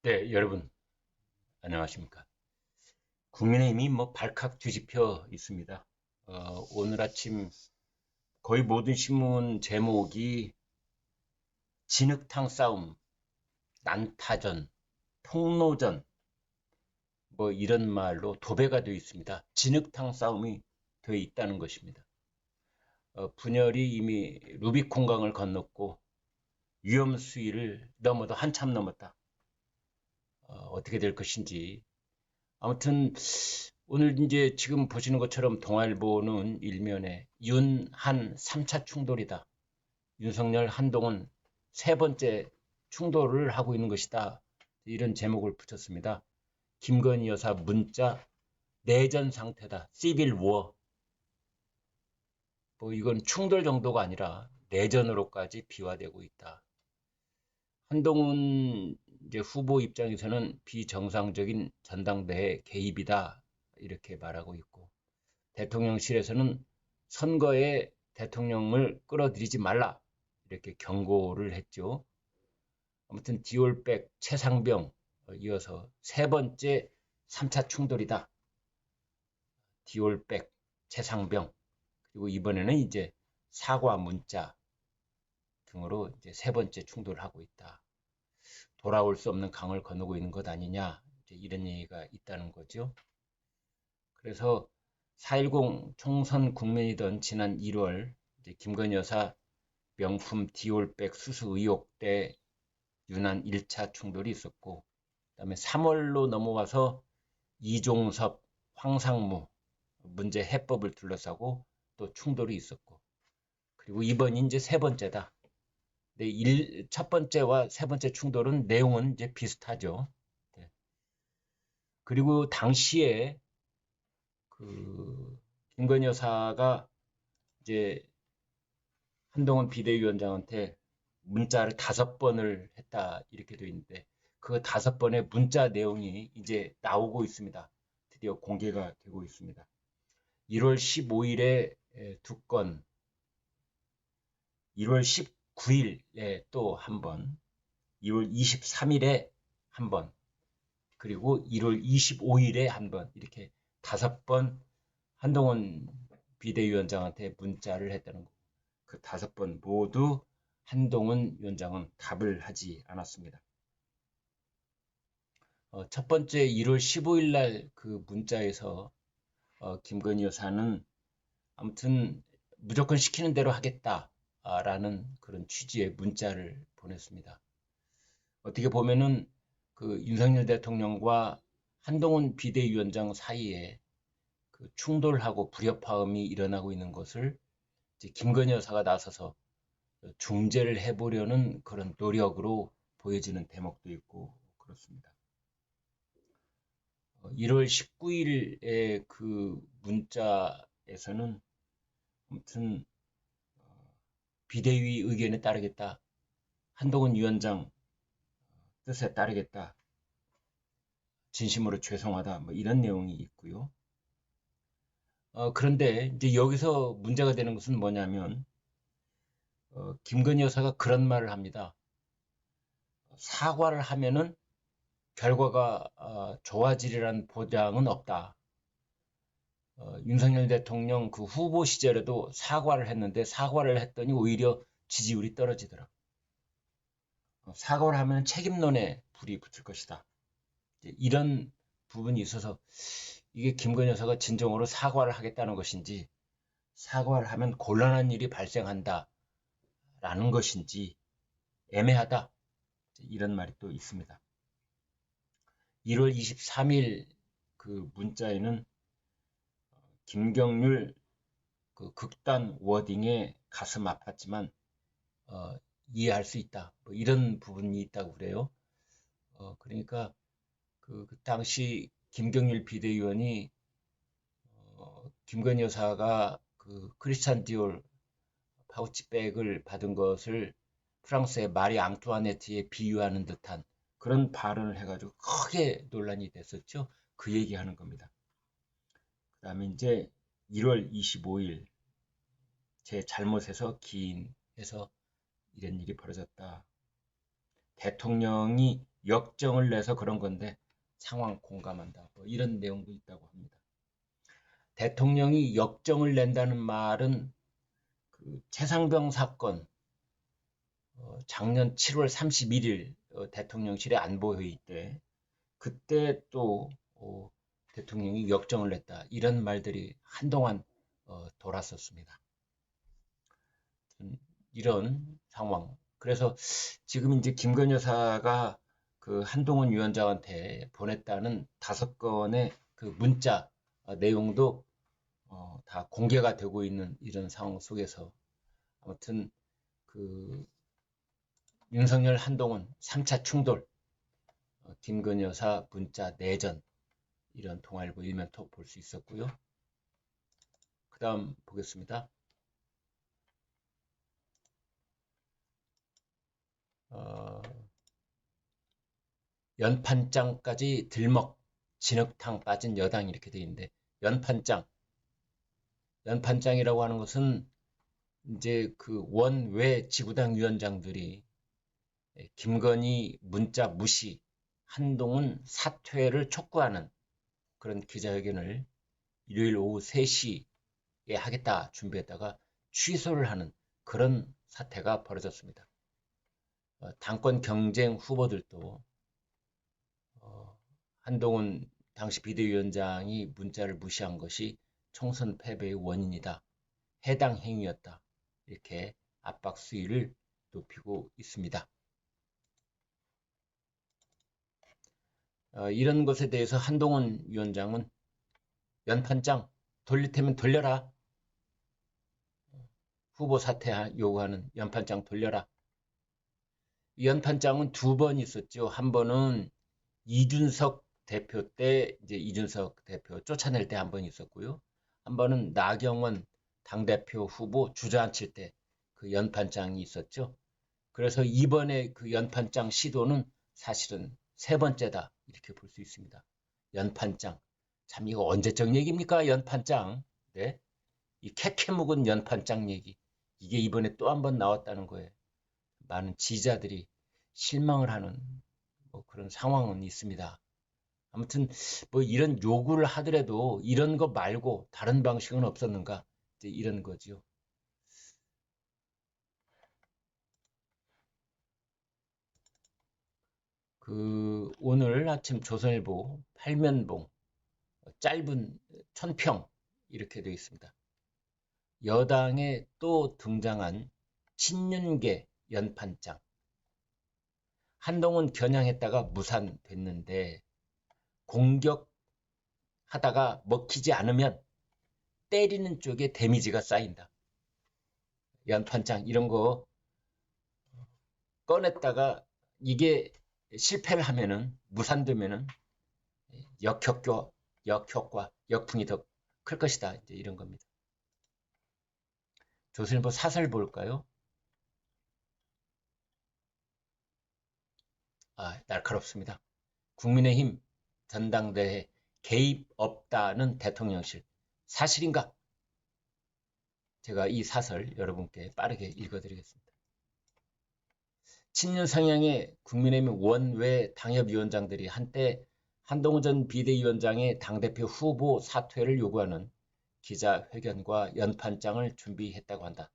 네, 여러분, 안녕하십니까. 국민의힘이 발칵 뒤집혀 있습니다. 오늘 아침 거의 모든 신문 제목이 진흙탕 싸움, 난타전, 통로전, 이런 말로 도배가 되어 있습니다. 진흙탕 싸움이 되어 있다는 것입니다. 분열이 이미 루비콘강을 건넜고 위험 수위를 넘어도 한참 넘었다. 어떻게 될 것인지. 아무튼 오늘 이제 지금 보시는 것처럼 동아일보는 일면에 윤한 3차 충돌이다. 윤석열 한동훈 세 번째 충돌을 하고 있는 것이다. 이런 제목을 붙였습니다. 김건희 여사 문자 내전 상태다. 시빌 워. 이건 충돌 정도가 아니라 내전으로까지 비화되고 있다. 한동훈 이제 후보 입장에서는 비정상적인 전당대회 개입이다. 이렇게 말하고 있고 대통령실에서는 선거에 대통령을 끌어들이지 말라 이렇게 경고를 했죠. 아무튼 디올백 최상병 이어서 세 번째 3차 충돌이다. 디올백 최상병 그리고 이번에는 이제 사과 문자 등으로 이제 세 번째 충돌을 하고 있다. 돌아올 수 없는 강을 건너고 있는 것 아니냐 이제 이런 얘기가 있다는 거죠. 그래서 4.10 총선 국면이던 지난 1월 김건희 여사 명품 디올백 수수 의혹 때 유난 1차 충돌이 있었고 그다음에 3월로 넘어와서 이종섭, 황상무 문제 해법을 둘러싸고 또 충돌이 있었고 그리고 이번이 이제 세 번째다. 첫 번째와 세 번째 충돌은 내용은 이제 비슷하죠. 네. 그리고 당시에 그 김건희 여사가 이제 한동훈 비대위원장한테 문자를 5번을 했다 이렇게 되어 있는데 그 5번의 문자 내용이 이제 나오고 있습니다. 드디어 공개가 되고 있습니다. 1월 15일에 2건, 1월 19일에 또 한 번, 2월 23일에 한 번, 그리고 1월 25일에 한 번 이렇게 5번 한동훈 비대위원장한테 문자를 했다는 거. 그 5번 모두 한동훈 위원장은 답을 하지 않았습니다. 첫 번째 1월 15일 날 그 문자에서 김건희 여사는 아무튼 무조건 시키는 대로 하겠다라는 그런 취지의 문자를 보냈습니다. 어떻게 보면은 그 윤석열 대통령과 한동훈 비대위원장 사이에 그 충돌하고 불협화음이 일어나고 있는 것을 이제 김건희 여사가 나서서 중재를 해보려는 그런 노력으로 보여지는 대목도 있고 그렇습니다. 1월 19일에 그 문자에서는 아무튼 비대위 의견에 따르겠다. 한동훈 위원장 뜻에 따르겠다. 진심으로 죄송하다. 이런 내용이 있고요. 그런데 이제 여기서 문제가 되는 것은 뭐냐면 김건희 여사가 그런 말을 합니다. 사과를 하면은 결과가 좋아지리란 보장은 없다. 윤석열 대통령 그 후보 시절에도 사과를 했는데 사과를 했더니 오히려 지지율이 떨어지더라. 사과를 하면 책임론에 불이 붙을 것이다. 이런 부분이 있어서 이게 김건희 여사가 진정으로 사과를 하겠다는 것인지 사과를 하면 곤란한 일이 발생한다라는 것인지 애매하다. 이런 말이 또 있습니다. 1월 23일 그 문자에는 김경률 그 극단 워딩에 가슴 아팠지만 이해할 수 있다. 이런 부분이 있다고 그래요. 그러니까 그 당시 김경률 비대위원이 김건희 여사가 그 크리스찬 디올 파우치백을 받은 것을 프랑스의 마리 앙투아네트에 비유하는 듯한 그런 발언을 해가지고 크게 논란이 됐었죠. 그 얘기하는 겁니다. 그 다음에 이제 1월 25일 제 잘못에서 기인해서 이런 일이 벌어졌다. 대통령이 역정을 내서 그런 건데 상황 공감한다. 뭐 이런 내용도 있다고 합니다. 대통령이 역정을 낸다는 말은 그 최상병 사건 작년 7월 31일 대통령실의 안보회의 때 그때 또 대통령이 역정을 냈다. 이런 말들이 한동안 돌았었습니다. 이런 상황. 그래서 지금 이제 김건희 여사가 그 한동훈 위원장한테 보냈다는 5건의 그 문자 내용도 다 공개가 되고 있는 이런 상황 속에서 아무튼 그 윤석열 한동훈 3차 충돌, 김건희 여사 문자 내전 이런 동아일보 일면톡 볼 수 있었고요. 그 다음 보겠습니다. 연판장까지 들먹 진흙탕 빠진 여당 이렇게 돼 있는데 연판장이라고 하는 것은 이제 그 원외 지구당 위원장들이 김건희 문자 무시 한동훈 사퇴를 촉구하는 그런 기자회견을 일요일 오후 3시에 하겠다 준비했다가 취소를 하는 그런 사태가 벌어졌습니다. 당권 경쟁 후보들도 한동훈 당시 비대위원장이 문자를 무시한 것이 총선 패배의 원인이다. 해당 행위였다. 이렇게 압박 수위를 높이고 있습니다. 이런 것에 대해서 한동훈 위원장은 연판장 돌릴 테면 돌려라. 후보 사퇴 요구하는 연판장 돌려라. 이 연판장은 2번 있었죠. 한 번은 이준석 대표 때 이제 이준석 대표 쫓아낼 때 한 번 있었고요. 한 번은 나경원 당대표 후보 주저앉힐 때 그 연판장이 있었죠. 그래서 이번에 그 연판장 시도는 사실은 3번째다 이렇게 볼 수 있습니다. 연판장. 참 이거 언제적 얘기입니까? 연판장. 네. 이 캐캐 묵은 연판장 얘기. 이게 이번에 또 한 번 나왔다는 거예요. 많은 지지자들이 실망을 하는 뭐 그런 상황은 있습니다. 아무튼 뭐 이런 요구를 하더라도 이런 거 말고 다른 방식은 없었는가? 이제 이런 거죠. 그 오늘 아침 조선일보 8면봉 짧은 천평 이렇게 되어 있습니다. 여당에 또 등장한 친윤계 연판장. 한동훈 겨냥했다가 무산됐는데 공격하다가 먹히지 않으면 때리는 쪽에 데미지가 쌓인다. 연판장 이런 거 꺼냈다가 이게 실패를 하면은 무산되면은 역효과, 역풍이 더 클 것이다. 이제 이런 겁니다. 조선일보 사설 볼까요? 날카롭습니다. 국민의힘 전당대회 개입 없다는 대통령실. 사실인가? 제가 이 사설 여러분께 빠르게 읽어드리겠습니다. 친윤 성향의 국민의힘 원외 당협위원장들이 한때 한동훈 전 비대위원장의 당대표 후보 사퇴를 요구하는 기자회견과 연판장을 준비했다고 한다.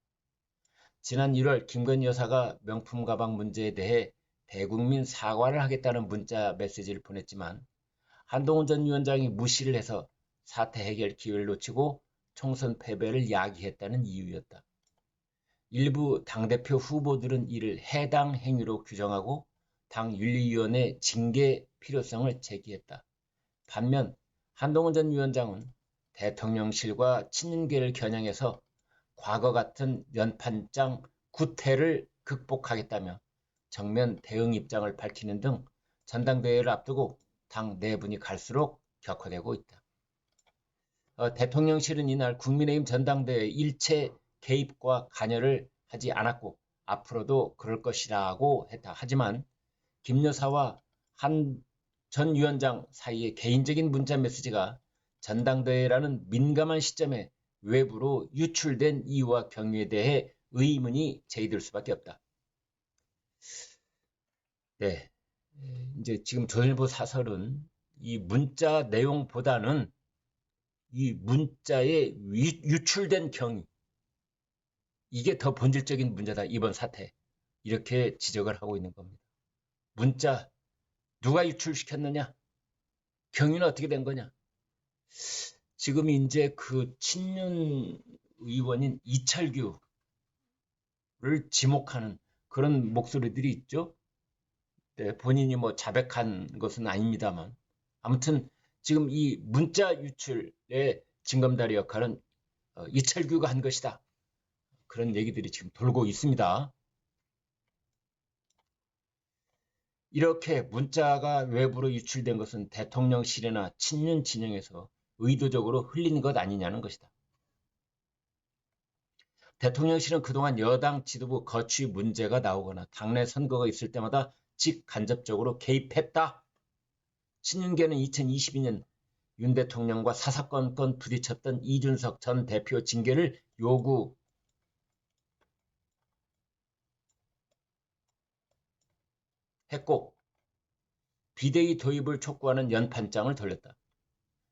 지난 1월 김건희 여사가 명품 가방 문제에 대해 대국민 사과를 하겠다는 문자 메시지를 보냈지만 한동훈 전 위원장이 무시를 해서 사태 해결 기회를 놓치고 총선 패배를 야기했다는 이유였다. 일부 당대표 후보들은 이를 해당 행위로 규정하고 당윤리위원회 징계 필요성을 제기했다. 반면 한동훈 전 위원장은 대통령실과 친윤계를 겨냥해서 과거 같은 연판장 구태를 극복하겠다며 정면 대응 입장을 밝히는 등 전당대회를 앞두고 당 내분이 갈수록 격화되고 있다. 대통령실은 이날 국민의힘 전당대회 일체 개입과 관여를 하지 않았고 앞으로도 그럴 것이라고 했다. 하지만 김 여사와 한 전 위원장 사이의 개인적인 문자 메시지가 전당대회라는 민감한 시점에 외부로 유출된 이유와 경위에 대해 의문이 제기될 수밖에 없다. 네, 이제 지금 조선일보 사설은 이 문자 내용보다는 이 문자에 유출된 경위, 이게 더 본질적인 문제다, 이번 사태. 이렇게 지적을 하고 있는 겁니다. 문자 누가 유출시켰느냐? 경위는 어떻게 된 거냐? 지금 이제 그 친윤 의원인 이철규를 지목하는 그런 목소리들이 있죠. 네, 본인이 뭐 자백한 것은 아닙니다만 아무튼 지금 이 문자 유출의 징검다리 역할은 이철규가 한 것이다. 그런 얘기들이 지금 돌고 있습니다. 이렇게 문자가 외부로 유출된 것은 대통령실이나 친윤 진영에서 의도적으로 흘린 것 아니냐는 것이다. 대통령실은 그동안 여당 지도부 거취 문제가 나오거나 당내 선거가 있을 때마다 직간접적으로 개입했다. 친윤계는 2022년 윤 대통령과 사사건건 부딪혔던 이준석 전 대표 징계를 요구했고 비대위 도입을 촉구하는 연판장을 돌렸다.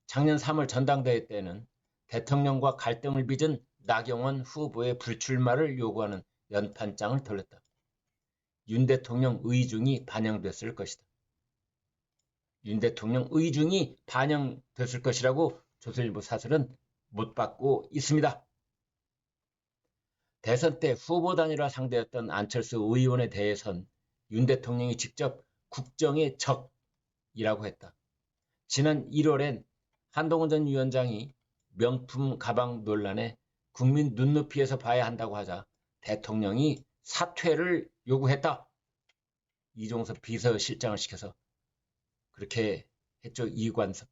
작년 3월 전당대회 때는 대통령과 갈등을 빚은 나경원 후보의 불출마를 요구하는 연판장을 돌렸다. 윤 대통령 의중이 반영됐을 것이다. 윤 대통령 의중이 반영됐을 것이라고 조선일보 사설은 못 받고 있습니다. 대선 때 후보 단일화 상대였던 안철수 의원에 대해선 윤 대통령이 직접 국정의 적이라고 했다. 지난 1월엔 한동훈 전 위원장이 명품 가방 논란에 국민 눈높이에서 봐야 한다고 하자 대통령이 사퇴를 요구했다. 이종섭 비서실장을 시켜서 그렇게 했죠. 이관섭.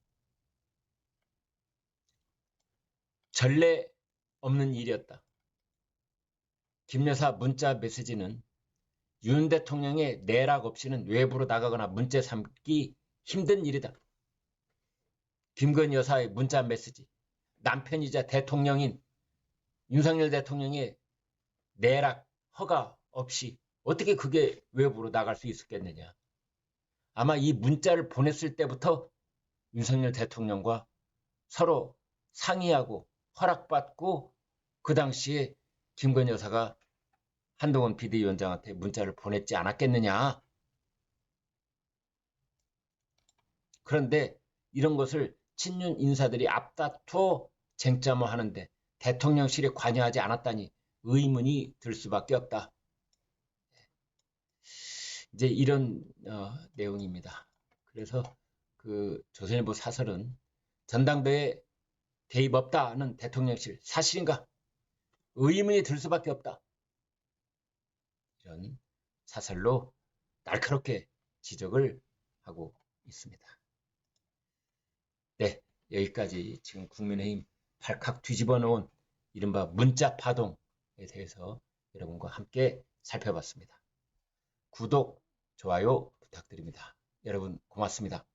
전례 없는 일이었다. 김 여사 문자 메시지는 윤 대통령의 내락 없이는 외부로 나가거나 문제 삼기 힘든 일이다. 김건희 여사의 문자 메시지, 남편이자 대통령인 윤석열 대통령의 내락 허가 없이 어떻게 그게 외부로 나갈 수 있었겠느냐. 아마 이 문자를 보냈을 때부터 윤석열 대통령과 서로 상의하고 허락받고 그 당시에 김건희 여사가 한동훈 비대위원장한테 문자를 보냈지 않았겠느냐. 그런데 이런 것을 친윤 인사들이 앞다퉈 쟁점을 하는데 대통령실에 관여하지 않았다니 의문이 들 수밖에 없다. 이제 이런 내용입니다. 그래서 그 조선일보 사설은 전당대회 개입 없다는 대통령실 사실인가? 의문이 들 수밖에 없다. 이런 사설로 날카롭게 지적을 하고 있습니다. 네, 여기까지 지금 국민의힘 발칵 뒤집어 놓은 이른바 문자 파동에 대해서 여러분과 함께 살펴봤습니다. 구독, 좋아요 부탁드립니다. 여러분 고맙습니다.